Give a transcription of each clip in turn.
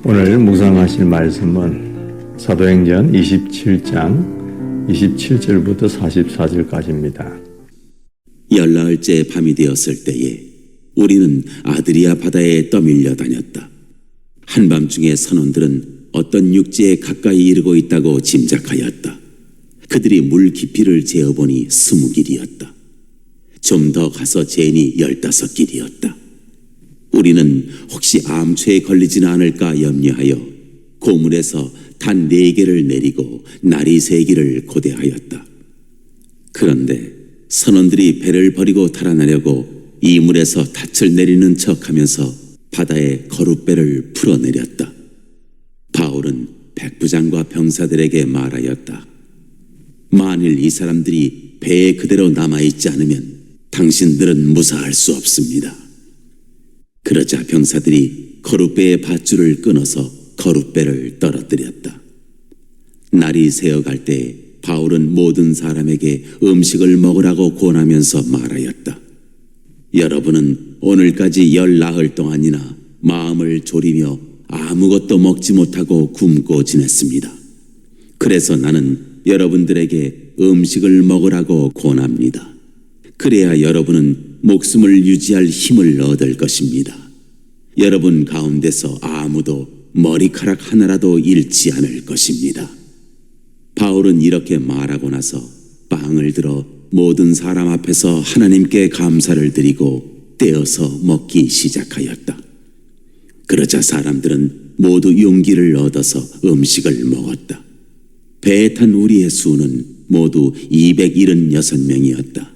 오늘 묵상하실 말씀은 사도행전 27장 27절부터 44절까지입니다. 열나흘째 밤이 되었을 때에 우리는 아드리아 바다에 떠밀려 다녔다. 한밤중에 선원들은 어떤 육지에 가까이 이르고 있다고 짐작하였다. 그들이 물 깊이를 재어보니 20길이었다. 좀 더 가서 재니 15길이었다. 우리는 혹시 암초에 걸리지는 않을까 염려하여 고물에서 단 4개를 내리고 나리 3개를 고대하였다. 그런데 선원들이 배를 버리고 달아나려고 이물에서 닻을 내리는 척하면서 바다에 거룻배를 풀어내렸다. 바울은 백부장과 병사들에게 말하였다. 만일 이 사람들이 배에 그대로 남아있지 않으면 당신들은 무사할 수 없습니다. 그러자 병사들이 거룻배의 밧줄을 끊어서 거룻배를 떨어뜨렸다. 날이 새어갈 때 바울은 모든 사람에게 음식을 먹으라고 권하면서 말하였다. 여러분은 오늘까지 10나흘 동안이나 마음을 졸이며 아무것도 먹지 못하고 굶고 지냈습니다. 그래서 나는 여러분들에게 음식을 먹으라고 권합니다. 그래야 여러분은 목숨을 유지할 힘을 얻을 것입니다. 여러분 가운데서 아무도 머리카락 하나라도 잃지 않을 것입니다. 바울은 이렇게 말하고 나서 빵을 들어 모든 사람 앞에서 하나님께 감사를 드리고 떼어서 먹기 시작하였다. 그러자 사람들은 모두 용기를 얻어서 음식을 먹었다. 배에 탄 우리의 수는 모두 276명이었다.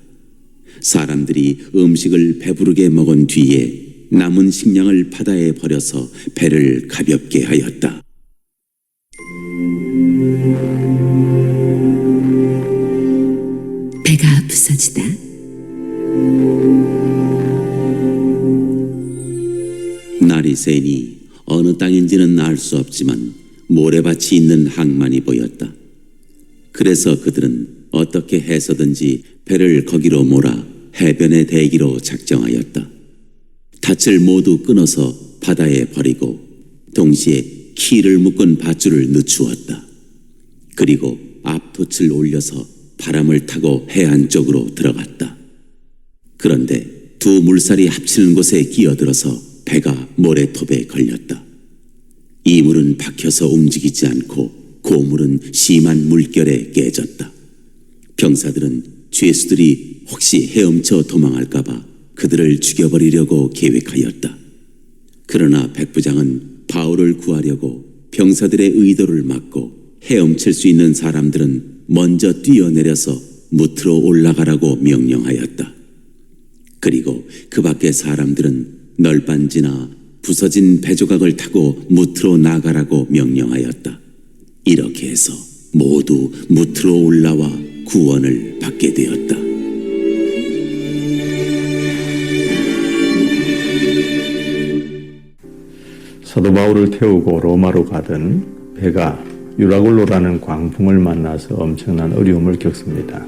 사람들이 음식을 배부르게 먹은 뒤에 남은 식량을 바다에 버려서 배를 가볍게 하였다. 배가 부서지다. 날이 새니 어느 땅인지는 알 수 없지만 모래밭이 있는 항만이 보였다. 그래서 그들은 어떻게 해서든지 배를 거기로 몰아 해변에 대기로 작정하였다. 닻을 모두 끊어서 바다에 버리고 동시에 키를 묶은 밧줄을 늦추었다. 그리고 앞돛을 올려서 바람을 타고 해안 쪽으로 들어갔다. 그런데 두 물살이 합치는 곳에 끼어들어서 배가 모래톱에 걸렸다. 이 물은 박혀서 움직이지 않고 고물은 심한 물결에 깨졌다. 병사들은 죄수들이 혹시 헤엄쳐 도망할까봐 그들을 죽여버리려고 계획하였다. 그러나 백부장은 바울을 구하려고 병사들의 의도를 막고 헤엄칠 수 있는 사람들은 먼저 뛰어내려서 무트로 올라가라고 명령하였다. 그리고 그 밖의 사람들은 널빤지나 부서진 배조각을 타고 무트로 나가라고 명령하였다. 이렇게 해서 모두 무트로 올라와 구원을 받게 되었다. 사도 바울을 태우고 로마로 가던 배가 유라굴로라는 광풍을 만나서 엄청난 어려움을 겪습니다.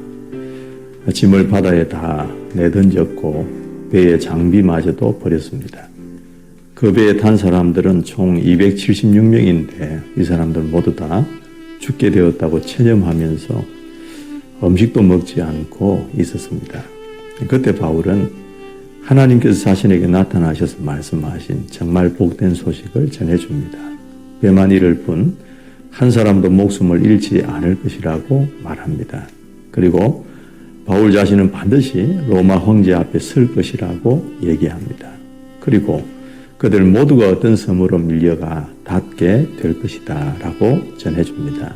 짐을 바다에 다 내던졌고 배의 장비마저도 버렸습니다. 그 배에 탄 사람들은 총 276명인데 이 사람들 모두 다 죽게 되었다고 체념하면서 음식도 먹지 않고 있었습니다. 그때 바울은 하나님께서 자신에게 나타나셔서 말씀하신 정말 복된 소식을 전해줍니다. 배만 잃을 뿐 한 사람도 목숨을 잃지 않을 것이라고 말합니다. 그리고 바울 자신은 반드시 로마 황제 앞에 설 것이라고 얘기합니다. 그리고 그들 모두가 어떤 섬으로 밀려가 닿게 될 것이다 라고 전해줍니다.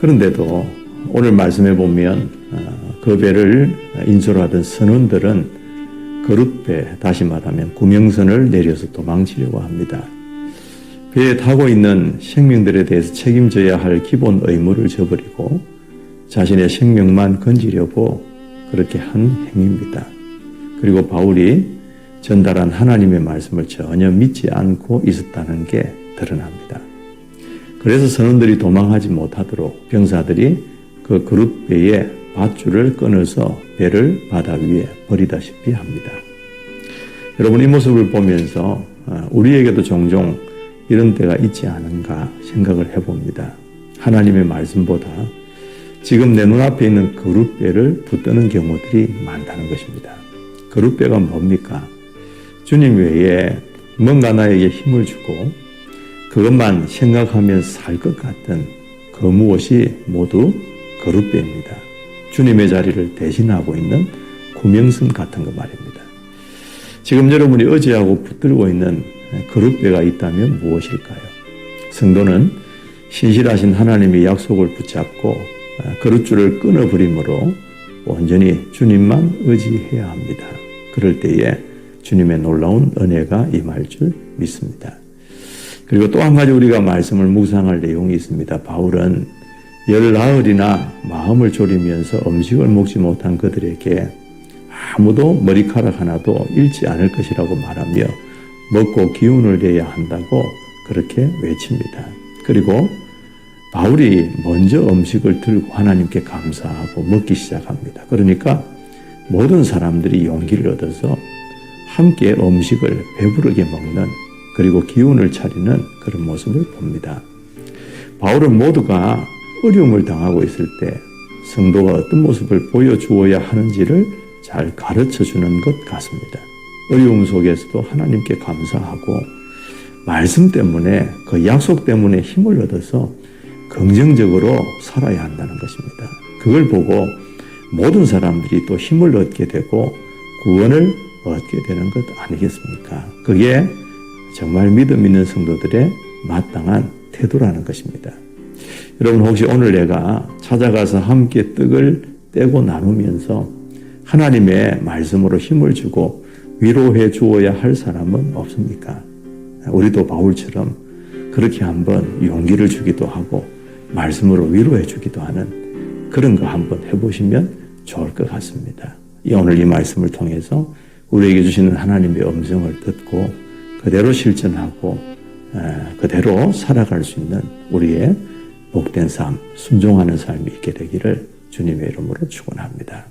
그런데도 오늘 말씀해 보면 그 배를 인솔하던 선원들은 거룻배, 다시 말하면 구명선을 내려서 도망치려고 합니다. 배에 타고 있는 생명들에 대해서 책임져야 할 기본 의무를 저버리고 자신의 생명만 건지려고 그렇게 한 행위입니다. 그리고 바울이 전달한 하나님의 말씀을 전혀 믿지 않고 있었다는 게 드러납니다. 그래서 선원들이 도망하지 못하도록 병사들이 그 거룻배의 밧줄을 끊어서 배를 바다 위에 버리다시피 합니다. 여러분, 이 모습을 보면서 우리에게도 종종 이런 때가 있지 않은가 생각을 해봅니다. 하나님의 말씀보다 지금 내 눈앞에 있는 거룻배를 붙드는 경우들이 많다는 것입니다. 거룻배가 뭡니까? 주님 외에 뭔가 나에게 힘을 주고 그것만 생각하면서 살 것 같은 그 무엇이 모두 거룻배입니다. 주님의 자리를 대신하고 있는 구명선 같은 거 말입니다. 지금 여러분이 의지하고 붙들고 있는 거룻배가 있다면 무엇일까요? 성도는 신실하신 하나님의 약속을 붙잡고 거룻줄을 끊어버림으로 온전히 주님만 의지해야 합니다. 그럴 때에 주님의 놀라운 은혜가 임할 줄 믿습니다. 그리고 또 한 가지 우리가 말씀을 묵상할 내용이 있습니다. 바울은 열나흘이나 마음을 졸이면서 음식을 먹지 못한 그들에게 아무도 머리카락 하나도 잃지 않을 것이라고 말하며 먹고 기운을 내야 한다고 그렇게 외칩니다. 그리고 바울이 먼저 음식을 들고 하나님께 감사하고 먹기 시작합니다. 그러니까 모든 사람들이 용기를 얻어서 함께 음식을 배부르게 먹는 그리고 기운을 차리는 그런 모습을 봅니다. 바울은 모두가 어려움을 당하고 있을 때 성도가 어떤 모습을 보여주어야 하는지를 잘 가르쳐주는 것 같습니다. 어려움 속에서도 하나님께 감사하고 말씀 때문에 그 약속 때문에 힘을 얻어서 긍정적으로 살아야 한다는 것입니다. 그걸 보고 모든 사람들이 또 힘을 얻게 되고 구원을 얻게 되는 것 아니겠습니까? 그게 정말 믿음 있는 성도들의 마땅한 태도라는 것입니다. 여러분 혹시 오늘 내가 찾아가서 함께 떡을 떼고 나누면서 하나님의 말씀으로 힘을 주고 위로해 주어야 할 사람은 없습니까? 우리도 바울처럼 그렇게 한번 용기를 주기도 하고 말씀으로 위로해 주기도 하는 그런 거 한번 해보시면 좋을 것 같습니다. 오늘 이 말씀을 통해서 우리에게 주시는 하나님의 음성을 듣고 그대로 실천하고 그대로 살아갈 수 있는 우리의 복된 삶, 순종하는 삶이 있게 되기를 주님의 이름으로 축원합니다.